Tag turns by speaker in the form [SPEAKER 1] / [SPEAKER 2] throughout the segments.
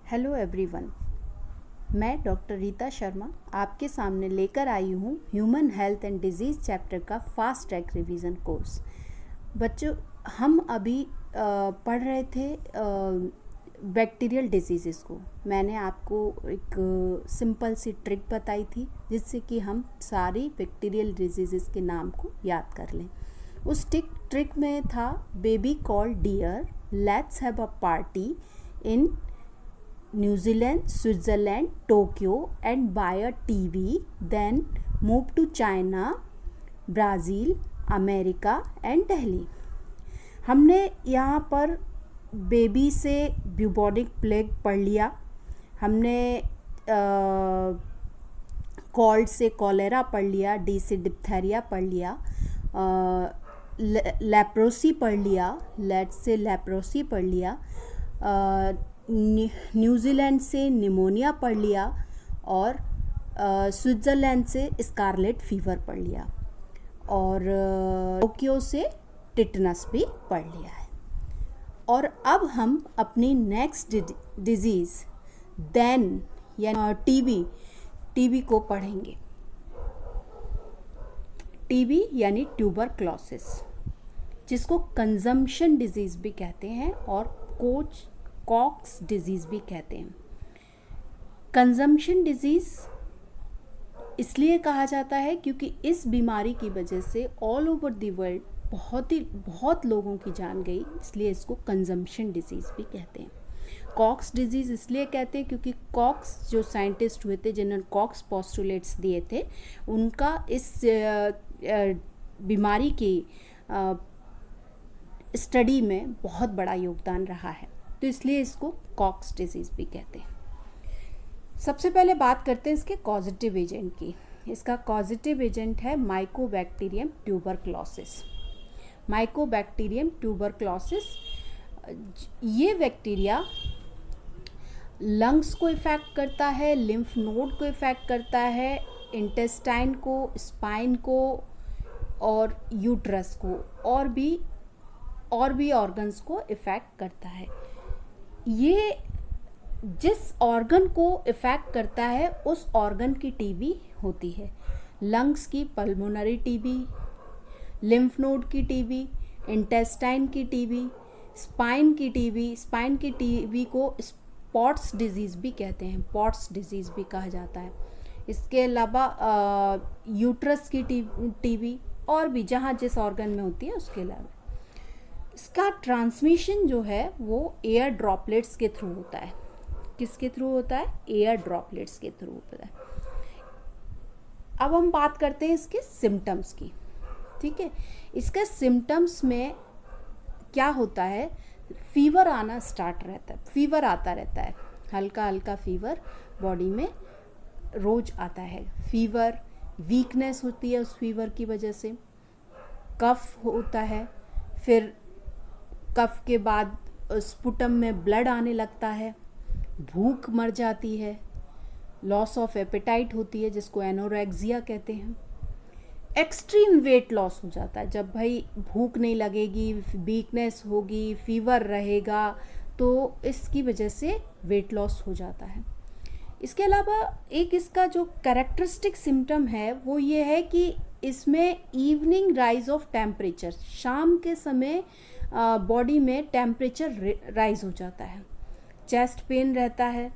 [SPEAKER 1] Hello everyone, मैं doctor Rita Sharma आपके सामने लेकर आई हूँ human health and disease chapter का फास्ट ट्रैक रिवीजन कोर्स। बच्चों, हम अभी पढ़ रहे थे बैक्टीरियल डिजीज़ को। मैंने आपको एक सिंपल सी ट्रिक बताई थी जिससे कि हम सारी बैक्टीरियल डिजीज़ के नाम को याद कर लें। उस ट्रिक में था baby call dear, let's have a party in New Zealand, Switzerland, Tokyo and buy a TV, then move to China, Brazil, America and Delhi। हमने यहाँ पर बेबी से ब्यूबोनिक प्लेग पढ़ लिया, हमने कॉल्ड से कॉलेरा पढ़ लिया, डी से डिप्थेरिया पढ़ लिया, लेप्रोसी पढ़ लिया, लेट से लेप्रोसी पढ़ लिया, न्यूजीलैंड से निमोनिया पढ़ लिया और स्विट्ज़रलैंड से स्कारलेट फीवर पढ़ लिया और टोक्यो से टिटनस भी पढ़ लिया है। और अब हम अपनी नेक्स्ट डिजीज़ देन या टीबी को पढ़ेंगे। टीबी यानी ट्यूबरक्लोसिस, जिसको कंजम्पशन डिजीज़ भी कहते हैं और कॉक्स डिजीज़ भी कहते हैं। कंजम्पशन डिजीज़ इसलिए कहा जाता है क्योंकि इस बीमारी की वजह से ऑल ओवर द वर्ल्ड बहुत लोगों की जान गई, इसलिए इसको कंजम्पशन डिजीज़ भी कहते हैं। कॉक्स डिजीज़ इसलिए कहते हैं क्योंकि कॉक्स जो साइंटिस्ट हुए थे जिन्होंने कॉक्स पोस्टुलेट्स दिए थे, उनका इस बीमारी की स्टडी में बहुत बड़ा योगदान रहा है, तो इसलिए इसको कॉक्स डिजीज़ भी कहते हैं। सबसे पहले बात करते हैं इसके कॉजेटिव एजेंट की। इसका कॉजेटिव एजेंट है माइकोबैक्टीरियम ट्यूबरक्लोसिस। माइकोबैक्टीरियम ट्यूबरक्लोसिस, ये बैक्टीरिया लंग्स को इफ़ेक्ट करता है, लिम्फ नोड को इफ़ेक्ट करता है, इंटेस्टाइन को, स्पाइन को और यूट्रस को और भी ऑर्गन्स को इफ़ेक्ट करता है। ये जिस ऑर्गन को इफ़ेक्ट करता है उस ऑर्गन की टीबी होती है। लंग्स की पल्मोनरी टीबी, लिम्फ नोड की टीबी, इंटेस्टाइन की टीबी, स्पाइन की टीबी को स्पॉट्स डिजीज़ भी कहते हैं, पॉट्स डिजीज़ भी कहा जाता है। इसके अलावा यूट्रस की टीबी और भी जहाँ जिस ऑर्गन में होती है उसके अलावा। इसका ट्रांसमिशन जो है वो एयर ड्रॉपलेट्स के थ्रू होता है। किसके थ्रू होता है? एयर ड्रॉपलेट्स के थ्रू होता है। अब हम बात करते हैं इसके सिम्टम्स की। ठीक है, इसके सिम्टम्स में क्या होता है? फीवर आना स्टार्ट रहता है, फीवर आता रहता है, हल्का हल्का फीवर बॉडी में रोज आता है। फीवर, वीकनेस होती है उस फीवर की वजह से, कफ होता है, फिर कफ के बाद स्पुटम में ब्लड आने लगता है, भूख मर जाती है, लॉस ऑफ एपेटाइट होती है जिसको एनोरेक्सिया कहते हैं, एक्सट्रीम वेट लॉस हो जाता है। जब भाई भूख नहीं लगेगी, वीकनेस होगी, फीवर रहेगा, तो इसकी वजह से वेट लॉस हो जाता है। इसके अलावा एक इसका जो कैरेक्टरिस्टिक सिम्टम है वो ये है कि इसमें इवनिंग राइज ऑफ टेम्परेचर, शाम के समय बॉडी में टेम्परेचर राइज हो जाता है, चेस्ट पेन रहता है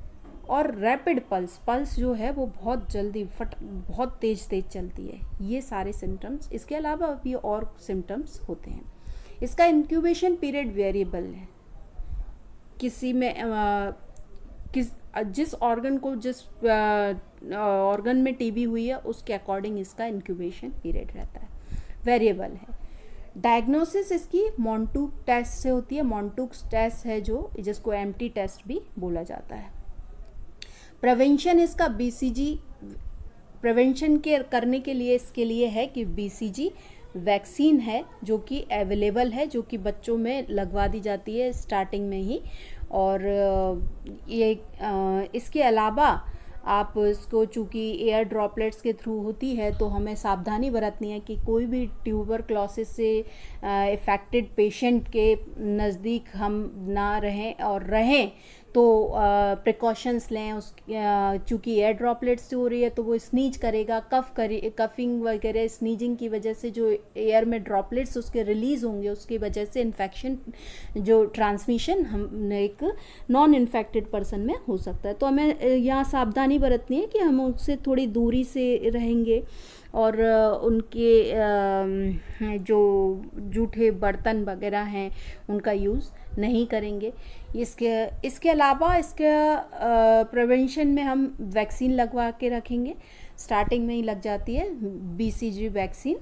[SPEAKER 1] और रैपिड पल्स जो है वो बहुत जल्दी बहुत तेज़ चलती है। ये सारे सिम्टम्स, इसके अलावा भी और सिम्टम्स होते हैं। इसका इंक्यूबेशन पीरियड वेरिएबल है, किसी में जिस ऑर्गन में टीबी हुई है उसके अकॉर्डिंग इसका इंक्यूबेशन पीरियड रहता है, वेरिएबल है। डायग्नोसिस इसकी मॉन्टूक टेस्ट से होती है। मॉन्टूक टेस्ट है जिसको एम्प्टी टेस्ट भी बोला जाता है। प्रिवेंशन इसका BCG, प्रिवेंशन करने के लिए इसके लिए है कि BCG वैक्सीन है जो कि अवेलेबल है, जो कि बच्चों में लगवा दी जाती है स्टार्टिंग में ही। और ये इसके अलावा आप इसको चूँकि एयर ड्रॉपलेट्स के थ्रू होती है तो हमें सावधानी बरतनी है कि कोई भी ट्यूबरक्लोसिस से इफ़ेक्टेड पेशेंट के नज़दीक हम ना रहें, और रहें तो प्रिकॉशंस लें। उस चूँकि एयर ड्रॉपलेट्स से हो रही है तो वो स्नीज करेगा, कफिंग वगैरह स्नीजिंग की वजह से जो एयर में ड्रॉपलेट्स उसके रिलीज़ होंगे, उसकी वजह से इन्फेक्शन जो ट्रांसमिशन हम एक नॉन इन्फेक्टेड पर्सन में हो सकता है। तो हमें यहाँ सावधानी बरतनी है कि हम उससे थोड़ी दूरी से रहेंगे और उनके जो जूठे बर्तन वगैरह हैं उनका यूज़ नहीं करेंगे। इसके अलावा इसके प्रिवेंशन में हम वैक्सीन लगवा के रखेंगे। स्टार्टिंग में ही लग जाती है, BCG वैक्सीन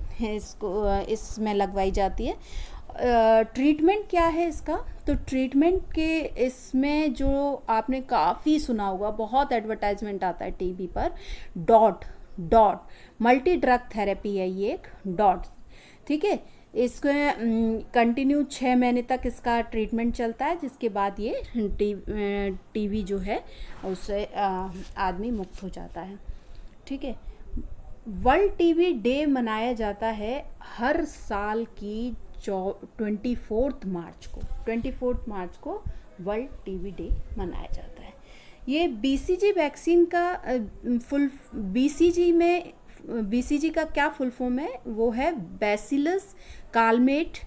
[SPEAKER 1] इसमें लगवाई जाती है। ट्रीटमेंट क्या है इसका? तो ट्रीटमेंट के इसमें जो आपने काफ़ी सुना होगा, बहुत एडवर्टाइजमेंट आता है टीवी पर, डॉट मल्टी ड्रग थेरेपी है ये एक डॉट, ठीक है। इसको कंटिन्यू 6 महीने तक इसका ट्रीटमेंट चलता है, जिसके बाद ये टीवी जो है उससे आदमी मुक्त हो जाता है, ठीक है। वर्ल्ड टीवी डे मनाया जाता है हर साल की 24 मार्च को वर्ल्ड टीवी डे मनाया जाता है। ये BCG वैक्सीन का BCG का क्या फुल फॉर्म है? वो है बैसिलस कालमेट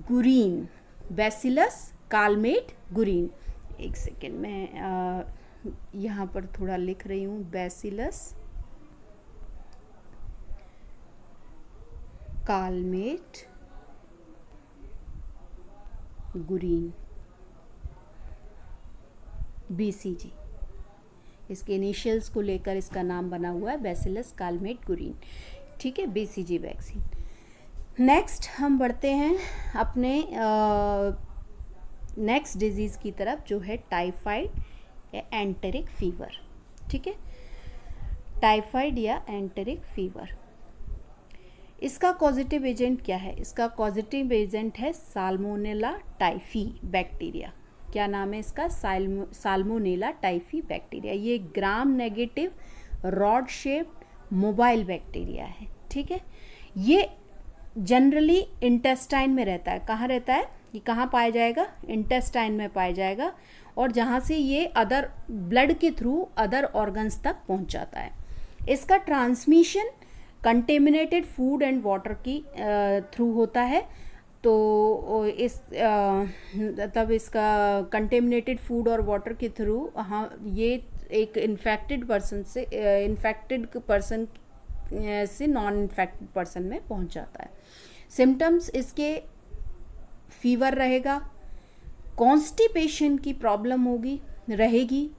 [SPEAKER 1] गुरीन। एक सेकेंड, मैं यहाँ पर थोड़ा लिख रही हूँ, बैसिलस कालमेट गुरीन, BCG। इसके इनिशियल्स को लेकर इसका नाम बना हुआ है बैसिलस कालमेट गुरीन, ठीक है, BCG वैक्सीन। नेक्स्ट हम बढ़ते हैं अपने नेक्स्ट डिजीज़ की तरफ, जो है टाइफाइड या एंटेरिक फीवर, ठीक है। टाइफाइड या एंटेरिक फीवर, इसका कॉजेटिव एजेंट क्या है? इसका कॉजेटिव एजेंट है साल्मोनेला टाइफी बैक्टीरिया। क्या नाम है इसका? Salmonella typhi bacteria. ये gram negative rod shaped mobile bacteria है, ठीक है। ये जनरली इंटेस्टाइन में रहता है। कहाँ रहता है? ये कहाँ पाया जाएगा? इंटेस्टाइन में पाया जाएगा, और जहाँ से ये अदर ब्लड के थ्रू अदर ऑर्गन्स तक पहुँच जाता है। इसका transmission contaminated food and water की थ्रू होता है। तो इस तब इसका कंटेमिनेटेड फूड और वाटर के थ्रू ये एक इन्फेक्टेड पर्सन से नॉन इन्फेक्टेड पर्सन में पहुंच जाता है। सिम्टम्स इसके फीवर रहेगा, कॉन्स्टिपेशन की प्रॉब्लम रहेगी,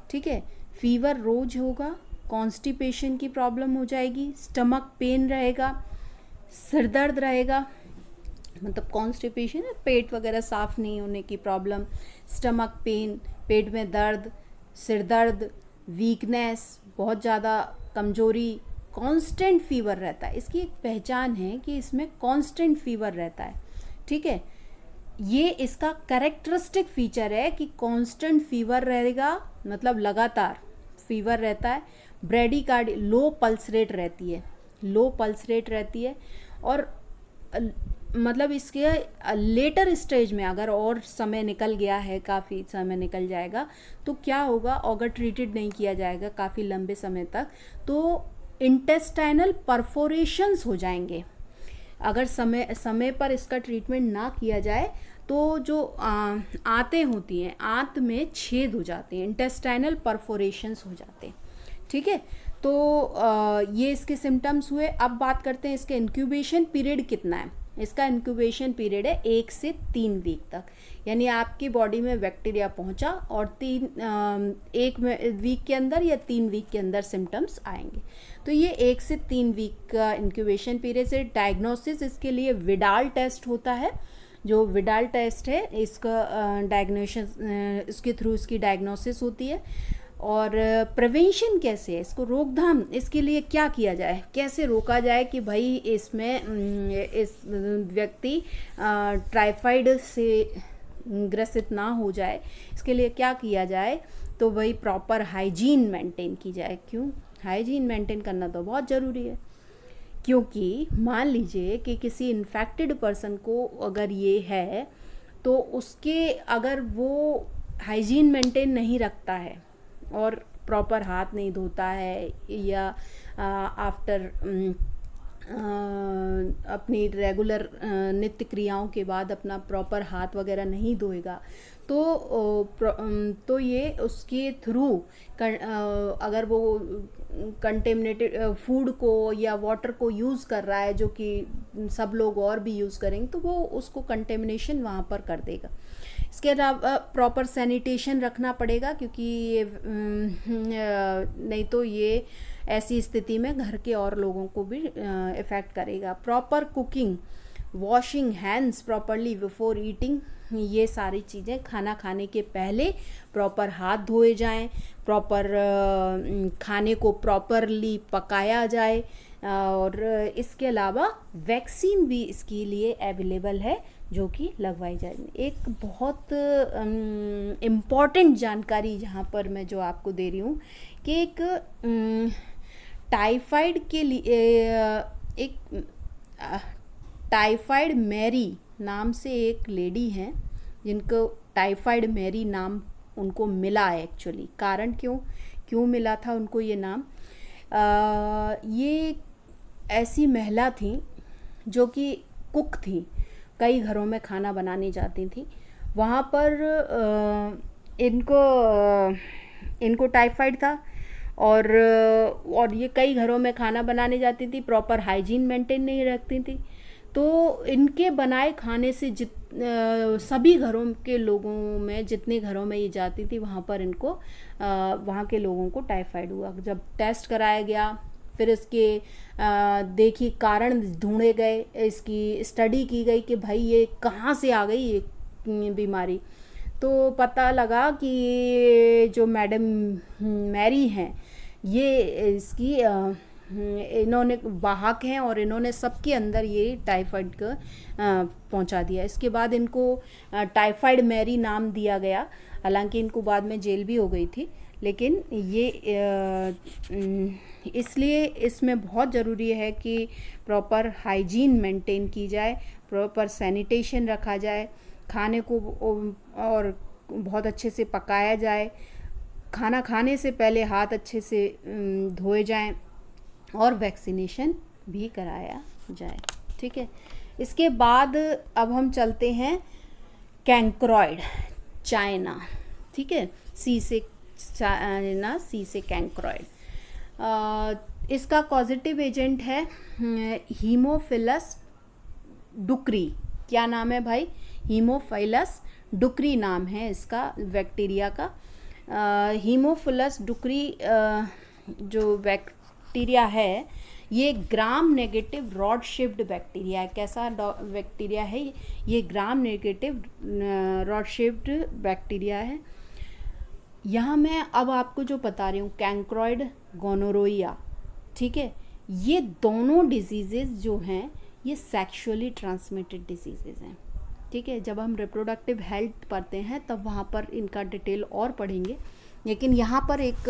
[SPEAKER 1] ठीक है। फीवर रोज होगा, कॉन्स्टिपेशन की प्रॉब्लम हो जाएगी, स्टमक पेन रहेगा, सिर दर्द रहेगा, मतलब कॉन्स्टिपेशन है पेट वगैरह साफ नहीं होने की प्रॉब्लम, स्टमक पेन, पेट में दर्द, सिर दर्द, वीकनेस, बहुत ज़्यादा कमजोरी, कांस्टेंट फीवर रहता है। इसकी एक पहचान है कि इसमें कांस्टेंट फीवर रहता है, ठीक है। ये इसका कैरेक्टरिस्टिक फीचर है कि कांस्टेंट फीवर रहेगा, मतलब लगातार फीवर रहता है। ब्रेडिकार्डी लो पल्स रेट रहती है, और मतलब इसके लेटर स्टेज में अगर और समय निकल गया है, काफ़ी समय निकल जाएगा, तो क्या होगा? अगर ट्रीटेड नहीं किया जाएगा काफ़ी लंबे समय तक, तो इंटेस्टाइनल परफोरेशंस हो जाएंगे। अगर समय पर इसका ट्रीटमेंट ना किया जाए तो जो आंतें होती हैं, आंत में छेद हो जाते हैं, इंटेस्टाइनल परफोरेशंस हो जाते हैं, ठीक है। तो ये इसके सिम्टम्स हुए। अब बात करते हैं इसके इंक्यूबेशन पीरियड कितना है। इसका इंक्यूबेशन पीरियड है 1 से 3 वीक तक, यानी आपकी बॉडी में बैक्टीरिया पहुंचा और 1 वीक के अंदर या 3 वीक के अंदर सिम्टम्स आएंगे। तो ये 1 से 3 वीक का इंक्यूबेशन पीरियड से। डायग्नोसिस इसके लिए विडाल टेस्ट होता है। जो विडाल टेस्ट है इसका डायग्नोसिस, इसके थ्रू इसकी डायग्नोसिस होती है। और प्रिवेंशन कैसे है, इसको रोकथाम, इसके लिए क्या किया जाए, कैसे रोका जाए कि भाई इसमें इस व्यक्ति टाइफाइड से ग्रसित ना हो जाए, इसके लिए क्या किया जाए? तो भाई प्रॉपर हाइजीन मेंटेन की जाए। क्यों? हाइजीन मेंटेन करना तो बहुत ज़रूरी है, क्योंकि मान लीजिए कि किसी इन्फेक्टेड पर्सन को अगर ये है, तो उसके अगर वो हाइजीन मेंटेन नहीं रखता है और प्रॉपर हाथ नहीं धोता है, या आफ्टर अपनी रेगुलर नित्य क्रियाओं के बाद अपना प्रॉपर हाथ वगैरह नहीं धोएगा, तो ये उसके थ्रू अगर वो कंटेमिनेटेड फूड को या वाटर को यूज़ कर रहा है, जो कि सब लोग और भी यूज़ करेंगे, तो वो उसको कंटेमिनेशन वहाँ पर कर देगा। इसके अलावा प्रॉपर सैनिटेशन रखना पड़ेगा, क्योंकि ये नहीं तो ये ऐसी स्थिति में घर के और लोगों को भी इफ़ेक्ट करेगा। Proper cooking, washing hands properly before eating, ये सारी चीज़ें, खाना खाने के पहले प्रॉपर हाथ धोए जाएं, प्रॉपर खाने को प्रॉपरली पकाया जाए, और इसके अलावा वैक्सीन भी इसके लिए अवेलेबल है जो कि लगवाई जाए। एक बहुत इम्पॉर्टेंट जानकारी यहाँ पर मैं जो आपको दे रही हूँ कि एक टाइफाइड के लिए एक टाइफाइड मैरी नाम से एक लेडी हैं जिनको टाइफाइड मैरी नाम उनको मिला है। एक्चुअली कारण क्यों मिला था उनको ये नाम, ये ऐसी महिला थी जो कि कुक थी, कई घरों में खाना बनाने जाती थी। वहाँ पर इनको टाइफाइड था, और ये कई घरों में खाना बनाने जाती थी, प्रॉपर हाइजीन मेंटेन नहीं रखती थी। तो इनके बनाए खाने से सभी घरों के लोगों में, जितने घरों में ये जाती थी, वहाँ पर इनको वहाँ के लोगों को टाइफाइड हुआ। जब टेस्ट कराया गया, फिर इसके देखिए कारण ढूंढे गए, इसकी स्टडी की गई कि भाई ये कहाँ से आ गई ये बीमारी। तो पता लगा कि जो मैडम मैरी हैं, ये इसकी इन्होंने वाहक हैं और इन्होंने सबके अंदर ये टाइफाइड का पहुंचा दिया। इसके बाद इनको टाइफाइड मैरी नाम दिया गया। हालांकि इनको बाद में जेल भी हो गई थी, लेकिन ये इसलिए इसमें बहुत ज़रूरी है कि प्रॉपर हाइजीन मेंटेन की जाए, प्रॉपर सैनिटेशन रखा जाए, खाने को और बहुत अच्छे से पकाया जाए, खाना खाने से पहले हाथ अच्छे से धोए जाएं, और वैक्सीनेशन भी कराया जाए। ठीक है। इसके बाद अब हम चलते हैं कैंक्रॉइड, चाइना। ठीक है, सी से चाइना, सी से कैंक्रॉइड। इसका पॉजिटिव एजेंट है हीमोफिलस डुक्री। क्या नाम है भाई? हीमोफिलस डुक्री नाम है इसका बैक्टीरिया का। हीमोफिलस डुक्री जो बैक्टीरिया है, ये gram negative rod shaped bacteria है। कैसा बैक्टीरिया है ये? Gram negative rod shaped bacteria है। यहाँ मैं अब आपको जो बता रही हूँ, कैंक्रॉइड, गोनोरोइया, ठीक है, ये दोनों डिजीज़ेज़ जो हैं ये सेक्सुअली ट्रांसमिटेड डिजीज़ेज़ हैं। ठीक है, जब हम रिप्रोडक्टिव हेल्थ पढ़ते हैं तब वहाँ पर इनका डिटेल और पढ़ेंगे, लेकिन यहाँ पर एक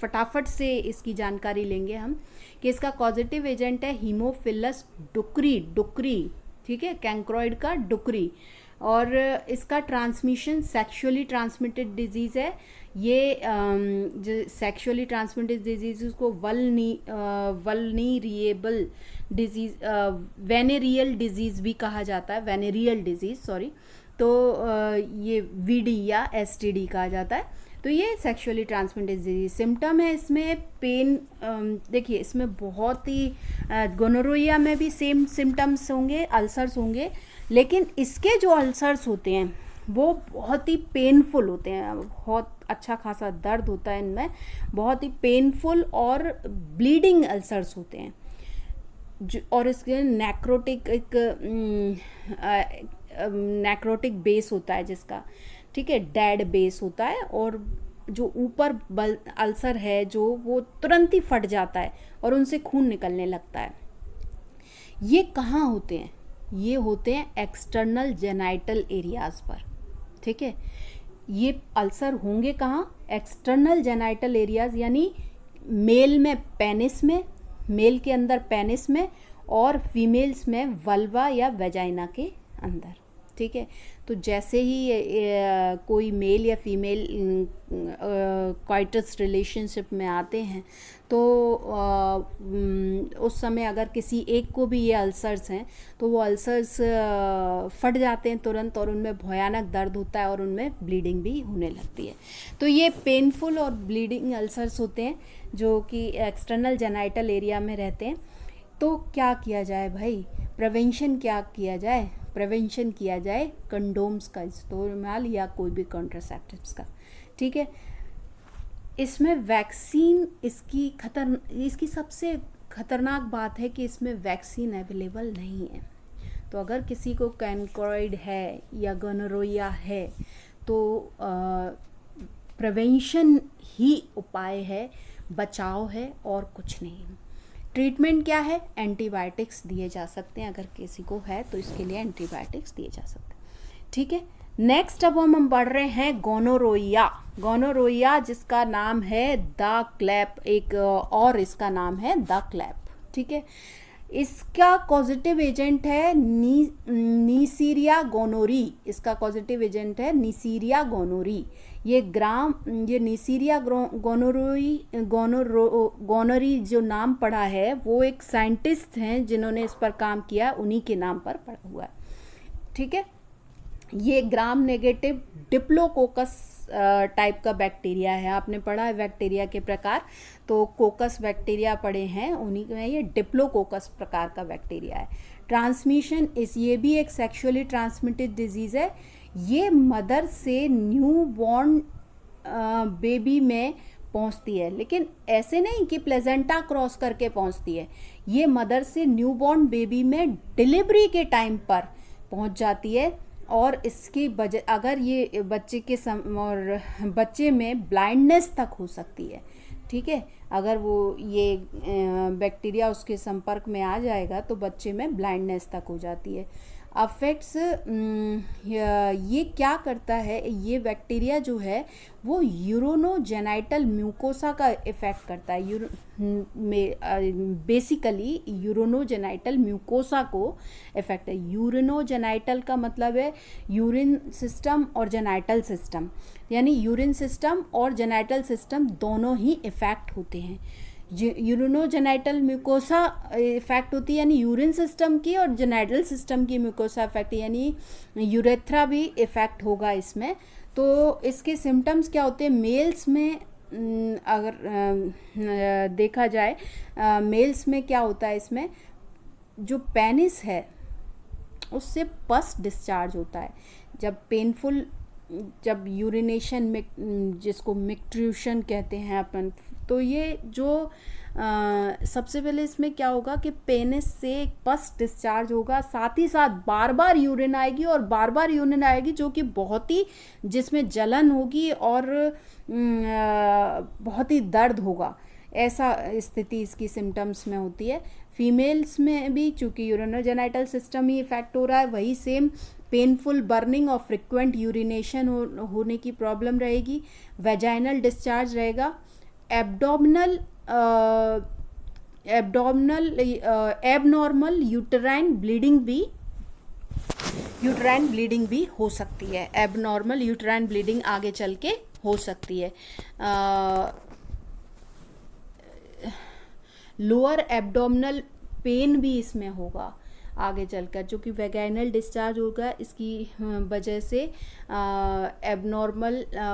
[SPEAKER 1] फटाफट से इसकी जानकारी लेंगे हम कि इसका पॉजिटिव एजेंट है हीमोफिलस डुक्री। ठीक है, कैंक्रॉइड का डुक्री, और इसका ट्रांसमिशन सेक्सुअली ट्रांसमिटेड डिजीज़ है। ये जो सेक्सुअली ट्रांसमिटेड डिजीज़ को वल्नीरिएबल डिजीज़, वेनेरियल डिजीज़ भी कहा जाता है, वेनेरियल डिजीज़ सॉरी। तो ये वीडी या एसटीडी कहा जाता है। तो ये सेक्सुअली ट्रांसमिटेड डिजीज। सिम्टम है इसमें पेन, देखिए इसमें बहुत ही गोनोरोइया में भी सेम सिम्टम्स होंगे, अल्सर्स होंगे, लेकिन इसके जो अल्सर्स होते हैं वो बहुत ही पेनफुल होते हैं, बहुत अच्छा खासा दर्द होता है इनमें, बहुत ही पेनफुल और ब्लीडिंग अल्सर्स होते हैं। और इसके नेक्रोटिक बेस होता है जिसका, ठीक है, डेड बेस होता है, और जो ऊपर अल्सर है जो वो तुरंत ही फट जाता है और उनसे खून निकलने लगता है। ये कहाँ होते हैं? ये होते हैं एक्सटर्नल जेनाइटल एरियाज़ पर। ठीक है, ये अल्सर होंगे कहाँ? एक्सटर्नल जेनाइटल एरियाज़, यानी मेल में पेनिस में, मेल के अंदर पेनिस में, और फीमेल्स में वल्वा या वेजाइना के अंदर। ठीक है। तो जैसे ही कोई मेल या फीमेल क्वाइटस रिलेशनशिप में आते हैं तो उस समय अगर किसी एक को भी ये अल्सर्स हैं तो वो अल्सर्स फट जाते हैं तुरंत और उनमें भयानक दर्द होता है और उनमें ब्लीडिंग भी होने लगती है। तो ये पेनफुल और ब्लीडिंग अल्सर्स होते हैं जो कि एक्सटर्नल जेनाइटल एरिया में रहते हैं। तो क्या किया जाए भाई, प्रिवेंशन क्या किया जाए? प्रिवेंशन किया जाए कंडोम्स का इस्तेमाल या कोई भी कॉन्ट्रासेप्टिव्स का, ठीक है। इसमें वैक्सीन इसकी सबसे खतरनाक बात है कि इसमें वैक्सीन अवेलेबल नहीं है। तो अगर किसी को कैनक्रोइड है या गोनोरोया है तो प्रिवेंशन ही उपाय है, बचाव है और कुछ नहीं। ट्रीटमेंट क्या है? एंटीबायोटिक्स दिए जा सकते हैं, अगर किसी को है तो इसके लिए एंटीबायोटिक्स दिए जा सकते हैं, ठीक है। नेक्स्ट अब हम बढ़ रहे हैं गोनोरोया जिसका नाम है द क्लैप, एक और इसका नाम है द क्लैप, ठीक है। इसका पॉजिटिव एजेंट है नीसीरिया गोनोरी, इसका पॉजिटिव एजेंट है नीसीरिया गोनोरी। ये नीसीरिया गोनोरी जो नाम पड़ा है वो एक साइंटिस्ट हैं जिन्होंने इस पर काम किया, उन्हीं के नाम पर पड़ा हुआ है, ठीक है। ये ग्राम नेगेटिव डिप्लोकोकस टाइप का बैक्टीरिया है। आपने पढ़ा है बैक्टीरिया के प्रकार, तो कोकस बैक्टीरिया पढ़े हैं, उन्हीं में ये डिप्लोकोकस प्रकार का बैक्टीरिया है। ट्रांसमिशन ये भी एक सेक्सुअली ट्रांसमिटेड डिजीज़ है। ये मदर से न्यू बॉर्न बेबी में पहुंचती है, लेकिन ऐसे नहीं कि प्लेजेंटा क्रॉस करके पहुंचती है। ये मदर से न्यू बॉर्न बेबी में डिलीवरी के टाइम पर पहुंच जाती है और इसकी वजह अगर ये और बच्चे में ब्लाइंडनेस तक हो सकती है, ठीक है। अगर वो ये बैक्टीरिया उसके संपर्क में आ जाएगा तो बच्चे में ब्लाइंडनेस तक हो जाती है। अफेक्ट्स ये क्या करता है, ये बैक्टीरिया जो है वो यूरोनोजेनाइटल म्यूकोसा का इफ़ेक्ट करता है। बेसिकली यूरोनोजेनाइटल म्यूकोसा को इफ़ेक्ट है। यूरिनोजेनाइटल का मतलब है यूरिन सिस्टम और जेनाइटल सिस्टम, यानी यूरिन सिस्टम और जेनाइटल सिस्टम दोनों ही इफ़ेक्ट होते हैं। यूरिनोजेनाइटल म्यूकोसा इफेक्ट होती है, यानी यूरिन सिस्टम की और जेनाइटल सिस्टम की म्यूकोसा इफेक्ट, यानी यूरेथ्रा भी इफेक्ट होगा इसमें। तो इसके सिम्टम्स क्या होते हैं? मेल्स में अगर देखा जाए मेल्स में क्या होता है, इसमें जो पेनिस है उससे पस डिस्चार्ज होता है। जब यूरिनेशन में, जिसको मिक्ट्रूशन कहते हैं अपन, तो ये जो सबसे पहले इसमें क्या होगा कि पेनिस से पस डिस्चार्ज होगा, साथ ही साथ बार बार यूरिन आएगी और बार बार यूरिन आएगी, जो कि बहुत ही जिसमें जलन होगी और बहुत ही दर्द होगा। ऐसा स्थिति इसकी सिम्टम्स में होती है। फीमेल्स में भी चूँकि यूरिनोजेनाइटल सिस्टम ही इफेक्ट हो रहा है, वही सेम पेनफुल बर्निंग और फ्रिक्वेंट यूरिनेशन होने की प्रॉब्लम रहेगी। वेजाइनल डिस्चार्ज रहेगा। एबनॉर्मल यूटेराइन ब्लीडिंग भी हो सकती है। एबनॉर्मल यूटेराइन ब्लीडिंग आगे चल के हो सकती है। लोअर एब्डोमिनल पेन भी इसमें होगा आगे चलकर, जो कि वेगाइनल डिस्चार्ज होगा, इसकी वजह से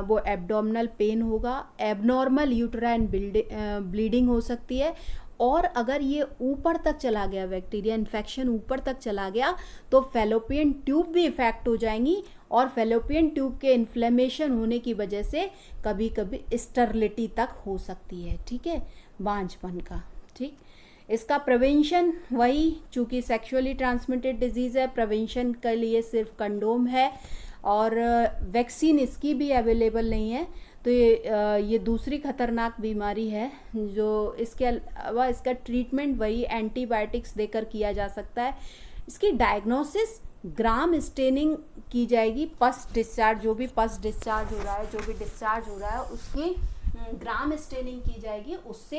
[SPEAKER 1] वो एब्डोमिनल पेन होगा। एबनॉर्मल यूटेराइन ब्लीडिंग हो सकती है। और अगर ये ऊपर तक चला गया, बैक्टीरिया इन्फेक्शन ऊपर तक चला गया, तो फैलोपियन ट्यूब भी इफेक्ट हो जाएंगी और फैलोपियन ट्यूब के इन्फ्लेमेशन होने की वजह से कभी कभी स्टरलिटी तक हो सकती है, ठीक है, बांझपन का, ठीक। इसका प्रिवेंशन वही, चूँकि सेक्सुअली ट्रांसमिटेड डिजीज़ है, प्रिवेंशन के लिए सिर्फ कंडोम है और वैक्सीन इसकी भी अवेलेबल नहीं है। तो ये दूसरी खतरनाक बीमारी है जो इसके अलावा इसका ट्रीटमेंट वही एंटीबायोटिक्स देकर किया जा सकता है। इसकी डायग्नोसिस ग्राम स्टेनिंग की जाएगी। पस डिस्चार्ज, जो भी पस डिस्चार्ज हो रहा है, जो भी डिस्चार्ज हो रहा है, उसकी ग्राम स्टेनिंग की जाएगी, उससे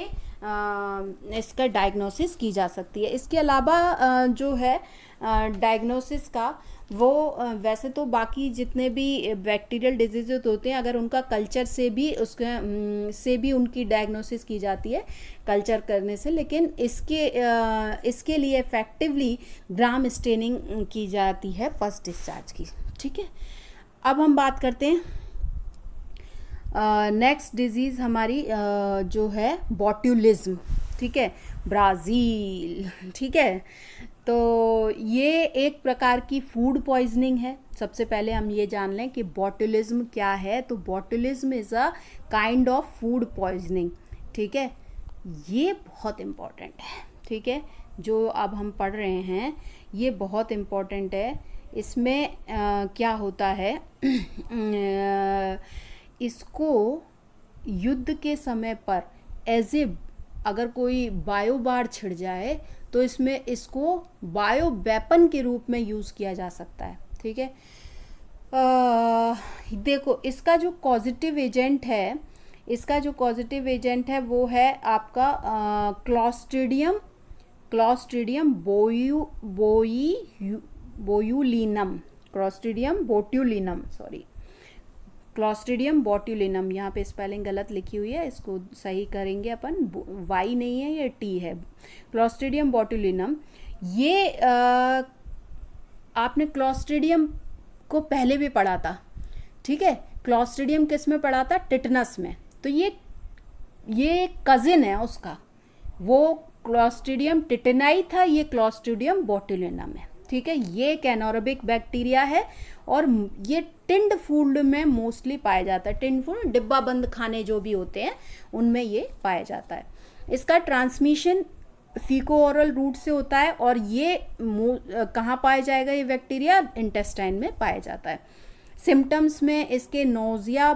[SPEAKER 1] इसका डायग्नोसिस की जा सकती है। इसके अलावा जो है डायग्नोसिस का वो वैसे तो बाकी जितने भी बैक्टीरियल डिजीज़ होते हैं, अगर उनका कल्चर से भी से भी उनकी डायग्नोसिस की जाती है कल्चर करने से, लेकिन इसके लिए इफेक्टिवली ग्राम स्टेनिंग की जाती है फर्स्ट डिस्चार्ज की। ठीक है, अब हम बात करते हैं नेक्स्ट डिजीज़ हमारी जो है बॉट्यूलिज्म। ठीक है, ब्राज़ील। ठीक है, तो ये एक प्रकार की फूड पॉइजनिंग है। सबसे पहले हम ये जान लें कि बॉट्यूलिज्म क्या है। तो botulism is a kind of food poisoning. ठीक है, ये बहुत इम्पॉर्टेंट है। ठीक है, जो अब हम पढ़ रहे हैं ये बहुत इम्पॉर्टेंट है। इसमें क्या होता है इसको युद्ध के समय पर अगर कोई बायो बार छिड़ जाए तो इसमें इसको बायो वेपन के रूप में यूज़ किया जा सकता है। ठीक है, देखो इसका जो पॉजिटिव एजेंट है वो है आपका क्लॉस्ट्रीडियम क्लॉस्ट्रीडियम बोट्यूलिनम। यहाँ पे स्पेलिंग गलत लिखी हुई है, इसको सही करेंगे अपन। वाई नहीं है, ये टी है। क्लॉस्ट्रीडियम बोट्यूलिनम, ये आपने क्लॉस्ट्रीडियम को पहले भी पढ़ा था। ठीक है, क्लॉस्ट्रीडियम किस में पढ़ा था? टिटनस में। तो ये कजिन है उसका, वो क्लॉस्ट्रीडियम टिटेनाई था, ये क्लॉस्ट्रीडियम बोट्यूलिनम है। ठीक है, ये एक एनारोबिक बैक्टीरिया है और ये टिन्ड फूड में मोस्टली पाया जाता है। टिन्ड फूड, डिब्बा बंद खाने जो भी होते हैं उनमें ये पाया जाता है। इसका ट्रांसमिशन फीको ओरल रूट से होता है और ये कहाँ पाया जाएगा? ये बैक्टीरिया इंटेस्टाइन में पाया जाता है। सिम्टम्स में इसके nausea,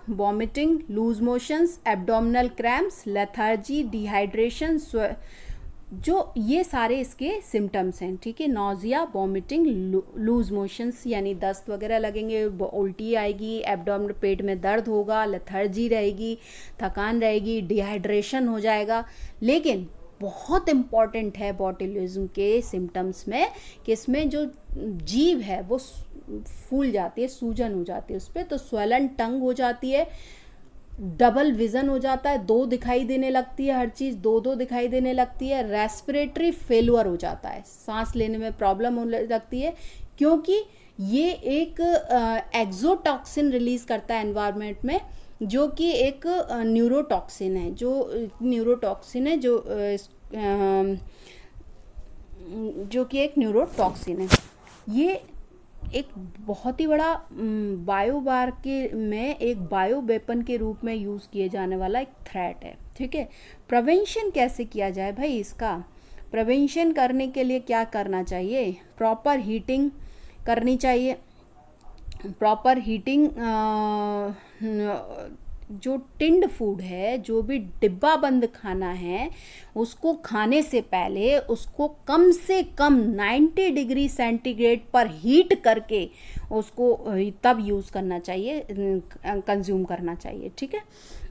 [SPEAKER 1] vomiting, loose motions, abdominal cramps, lethargy, dehydration, जो ये सारे इसके सिम्टम्स हैं। ठीक है, नोजिया, वॉमिटिंग, लूज मोशंस यानी दस्त वगैरह लगेंगे, उल्टी आएगी, एब्डोमिनल पेट में दर्द होगा, लेथार्जी रहेगी, थकान रहेगी, डिहाइड्रेशन हो जाएगा। लेकिन बहुत इम्पॉर्टेंट है बॉट्यूलिज्म के सिम्टम्स में कि इसमें जो जीभ है वो फूल जाती है, सूजन हो जाती है उस पर, तो स्वेलन टंग हो जाती है, डबल विजन हो जाता है, दो दिखाई देने लगती है, हर चीज़ दो दिखाई देने लगती है, रेस्पिरेटरी फेलुअर हो जाता है, सांस लेने में प्रॉब्लम होने लगती है, क्योंकि ये एक एक्सोटॉक्सिन रिलीज करता है एनवायरनमेंट में, जो कि एक न्यूरोटॉक्सिन है, जो कि एक न्यूरोटॉक्सिन है। ये एक बहुत ही बड़ा बायोबार में एक बायो वेपन के रूप में यूज़ किए जाने वाला एक थ्रेट है। ठीक है, प्रिवेंशन कैसे किया जाए भाई? इसका प्रिवेंशन करने के लिए क्या करना चाहिए? प्रॉपर हीटिंग करनी चाहिए। प्रॉपर हीटिंग, जो टिन्ड फूड है, जो भी डिब्बा बंद खाना है, उसको खाने से पहले उसको कम से कम 90 डिग्री सेंटीग्रेड पर हीट करके उसको तब यूज़ करना चाहिए, कंज्यूम करना चाहिए। ठीक है,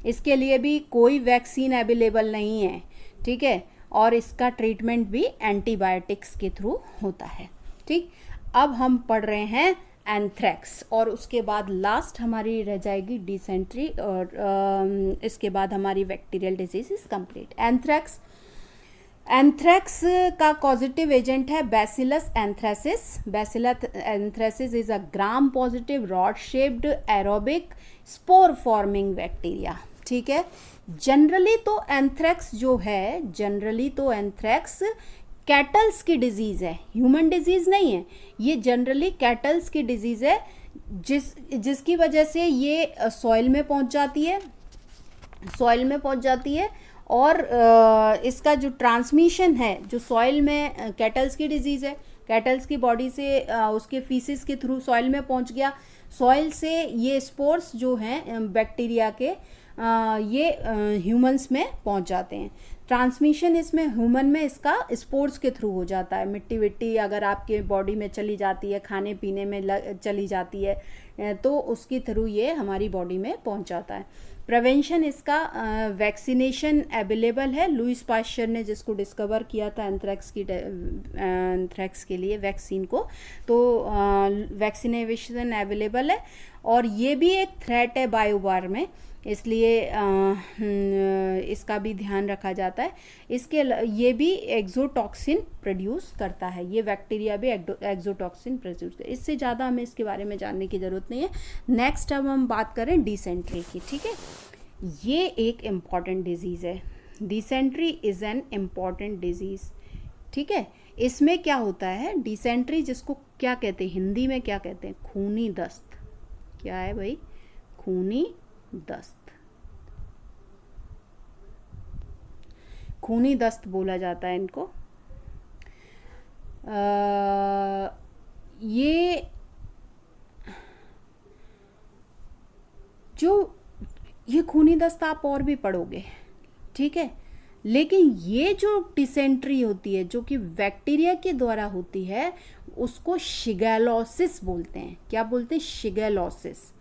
[SPEAKER 1] इसके लिए भी कोई वैक्सीन अवेलेबल नहीं है। ठीक है, और इसका ट्रीटमेंट भी एंटीबायोटिक्स के थ्रू होता है। ठीक, अब हम पढ़ रहे हैं एंथ्रैक्स, और उसके बाद लास्ट हमारी रह जाएगी डिसेंट्री, और इसके बाद हमारी bacterial disease is complete. Anthrax का पॉजिटिव एजेंट है bacillus anthracis. Bacillus anthracis is a gram positive rod shaped aerobic spore forming bacteria. ठीक है, जनरली तो एंथ्रैक्स कैटल्स की डिजीज़ है, ह्यूमन डिजीज़ नहीं है। ये जनरली कैटल्स की डिजीज़ है, जिसकी वजह से ये सॉइल में पहुंच जाती है, और इसका जो ट्रांसमिशन है, जो सॉइल में कैटल्स की डिजीज़ है, कैटल्स की बॉडी से उसके फीसिस के थ्रू सॉइल में पहुंच गया, सॉइल से ये स्पोर्स जो हैं बैक्टीरिया के ये ह्यूमंस में पहुंच जाते हैं। ट्रांसमिशन इसमें ह्यूमन में इसका स्पोर्ट्स के थ्रू हो जाता है। मिट्टी विट्टी अगर आपके बॉडी में चली जाती है, खाने पीने में चली जाती है, तो उसके थ्रू ये हमारी बॉडी में पहुंच जाता है। प्रिवेंशन इसका वैक्सीनेशन अवेलेबल है। लुइस पाश्चर ने जिसको डिस्कवर किया था एंथ्रैक्स के लिए वैक्सीन को, तो वैक्सीनेशन अवेलेबल है। और ये भी एक थ्रेट है बायोवार में, इसलिए इसका भी ध्यान रखा जाता है। इसके ये भी एक्सोटॉक्सिन प्रोड्यूस करता है, ये बैक्टीरिया भी एक्सोटॉक्सिन प्रोड्यूस करता है। इससे ज़्यादा हमें इसके बारे में जानने की ज़रूरत नहीं है। नेक्स्ट अब हम बात करें डिसेंट्री की, ठीक है। ये एक इम्पॉर्टेंट डिजीज़ है। Dysentery is an important disease, ठीक है। इसमें क्या होता है, डिसेंट्री जिसको क्या कहते हैं हिंदी में, क्या कहते हैं, खूनी दस्त। क्या है भाई, खूनी दस्त। खूनी दस्त बोला जाता है इनको। ये खूनी दस्त आप और भी पढ़ोगे, ठीक है। लेकिन ये जो डिसेंट्री होती है, जो कि बैक्टीरिया के द्वारा होती है, उसको शिगेलोसिस बोलते हैं। क्या बोलते हैं, शिगेलोसिस।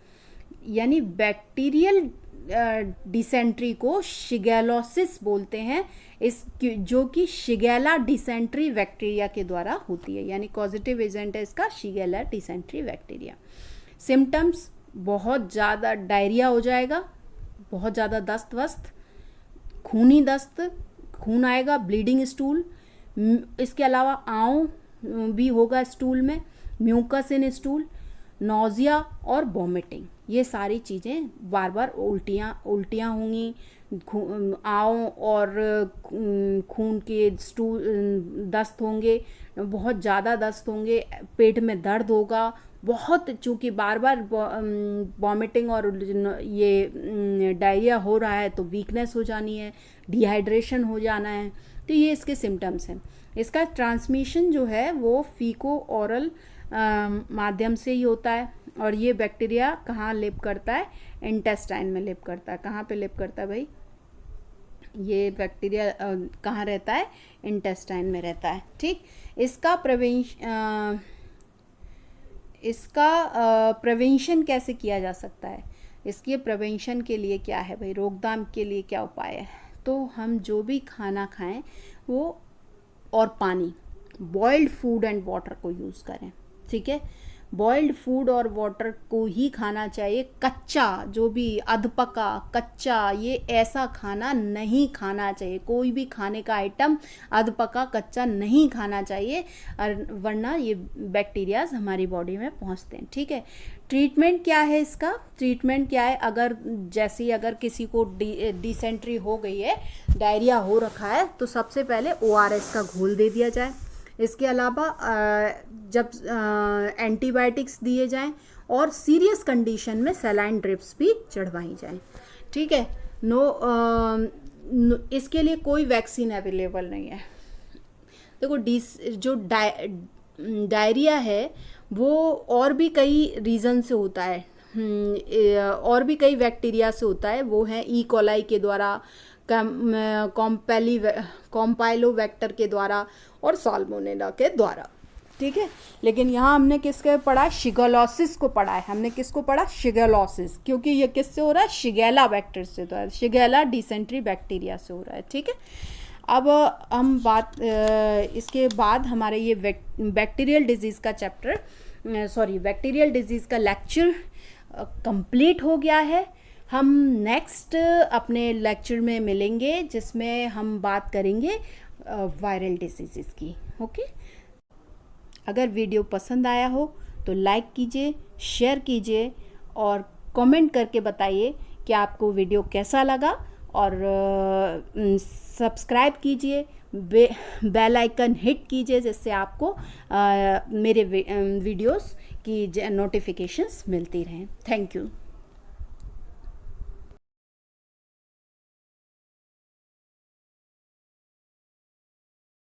[SPEAKER 1] यानी बैक्टीरियल डिसेंट्री को शिगेलोसिस बोलते हैं, इस जो कि शिगेला डिसेंट्री बैक्टीरिया के द्वारा होती है। यानी कॉजेटिव एजेंट है इसका शिगेला डिसेंट्री बैक्टीरिया। सिम्टम्स बहुत ज़्यादा डायरिया हो जाएगा, बहुत ज़्यादा दस्त वस्त, खूनी दस्त, खून आएगा, ब्लीडिंग स्टूल, इसके अलावा आंव भी होगा स्टूल में, म्यूकस इन स्टूल, नोजिया और वॉमिटिंग। ये सारी चीज़ें, बार बार उल्टियाँ होंगी, आंव और खून के स्टूल दस्त होंगे, बहुत ज़्यादा दस्त होंगे, पेट में दर्द होगा बहुत, चूँकि बार बार वॉमिटिंग और ये डायरिया हो रहा है तो वीकनेस हो जानी है, डिहाइड्रेशन हो जाना है। तो ये इसके सिम्टम्स हैं। इसका ट्रांसमिशन जो है वो फीको ओरल माध्यम से ही होता है। और ये बैक्टीरिया कहाँ लिव करता है, इंटेस्टाइन में लिव करता है। कहाँ पे लिव करता है भाई, ये बैक्टीरिया कहाँ रहता है, इंटेस्टाइन में रहता है, ठीक। इसका प्रिवेंशन कैसे किया जा सकता है, इसके प्रिवेंशन के लिए क्या है भाई, रोकथाम के लिए क्या उपाय है। तो हम जो भी खाना खाएं वो, और पानी, बॉइल्ड फूड एंड वाटर को यूज़ करें, ठीक है। बॉइल्ड फूड और वाटर को ही खाना चाहिए। कच्चा, जो भी अधपका कच्चा, ये ऐसा खाना नहीं खाना चाहिए। कोई भी खाने का आइटम अधपका कच्चा नहीं खाना चाहिए, वरना ये बैक्टीरियाज हमारी बॉडी में पहुंचते हैं, ठीक है। ट्रीटमेंट क्या है इसका, ट्रीटमेंट क्या है, अगर किसी को डिसेंट्री हो गई है, डायरिया हो रखा है, तो सबसे पहले ORS का घोल दे दिया जाए। इसके अलावा जब एंटीबायोटिक्स दिए जाएं, और सीरियस कंडीशन में सलाइन ड्रिप्स भी चढ़वाई जाएं, ठीक है। इसके लिए कोई वैक्सीन अवेलेबल नहीं है। देखो, जो डायरिया है वो और भी कई रीज़न से होता है, और भी कई बैक्टीरिया से होता है। वो है ई कोलाई के द्वारा, कॉम्पाइलोबैक्टर के द्वारा और साल्मोनेला के द्वारा, ठीक है। लेकिन यहाँ हमने किसके पढ़ा है, शिगेलोसिस को पढ़ा है। हमने किसको पढ़ा, शिगेलोसिस, क्योंकि ये किससे हो रहा है, शिगेला बैक्टीरिया से हो रहा है, शिगेला डिसेंट्री बैक्टीरिया से हो रहा है, ठीक है। अब हम इसके बाद हमारे ये बैक्टीरियल डिजीज़ का बैक्टीरियल डिजीज़ का लेक्चर कंप्लीट हो गया है। हम नेक्स्ट अपने लेक्चर में मिलेंगे, जिसमें हम बात करेंगे वायरल डिजीज़ की, ओके। अगर वीडियो पसंद आया हो तो लाइक कीजिए, शेयर कीजिए और कमेंट करके बताइए कि आपको वीडियो कैसा लगा, और सब्सक्राइब कीजिए, बेल आइकन हिट कीजिए, जिससे आपको मेरे वीडियोस की नोटिफिकेशंस मिलती रहें। Thank you.